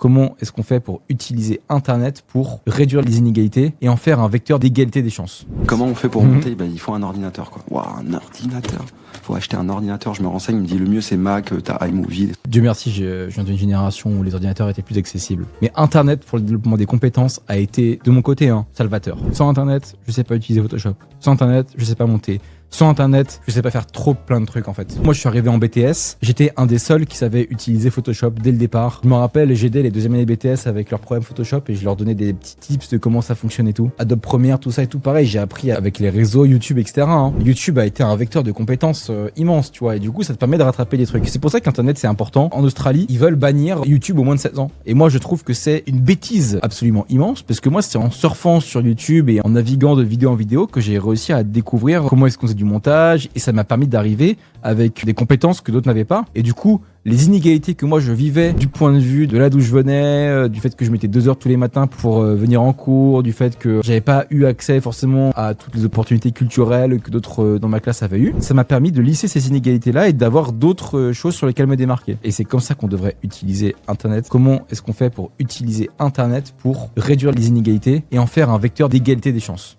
Comment est-ce qu'on fait pour utiliser Internet pour réduire les inégalités et en faire un vecteur d'égalité des chances? Comment on fait pour monter? Il faut un ordinateur, quoi. Waouh, un ordinateur. Faut acheter un ordinateur. Je me renseigne, il me dit le mieux c'est Mac, t'as iMovie. Dieu merci, je viens d'une génération où les ordinateurs étaient plus accessibles. Mais Internet pour le développement des compétences a été, de mon côté, salvateur. Sans Internet, je sais pas utiliser Photoshop. Sans Internet, je sais pas monter. Sans Internet, je sais pas faire plein de trucs en fait. Moi, je suis arrivé en BTS, j'étais un des seuls qui savait utiliser Photoshop dès le départ. Je me rappelle, j'aidais les deuxième années BTS avec leurs problèmes Photoshop et je leur donnais des petits tips de comment ça fonctionne et tout. Adobe Premiere, tout ça et tout. Pareil, j'ai appris avec les réseaux YouTube, etc. YouTube a été un vecteur de compétences immense, tu vois. Et du coup, ça te permet de rattraper des trucs. C'est pour ça qu'Internet, c'est important. En Australie, ils veulent bannir YouTube au moins de 16 ans. Et moi, je trouve que c'est une bêtise absolument immense parce que moi, c'est en surfant sur YouTube et en naviguant de vidéo en vidéo que j'ai réussi à découvrir comment est-ce qu'on faisait du montage. Et ça m'a permis d'arriver avec des compétences que d'autres n'avaient pas. Et du coup, les inégalités que moi je vivais du point de vue de là d'où je venais, du fait que je mettais 2 heures tous les matins pour venir en cours, du fait que j'avais pas eu accès forcément à toutes les opportunités culturelles que d'autres dans ma classe avaient eu, ça m'a permis de lisser ces inégalités-là et d'avoir d'autres choses sur lesquelles me démarquer. Et c'est comme ça qu'on devrait utiliser Internet. Comment est-ce qu'on fait pour utiliser Internet pour réduire les inégalités et en faire un vecteur d'égalité des chances?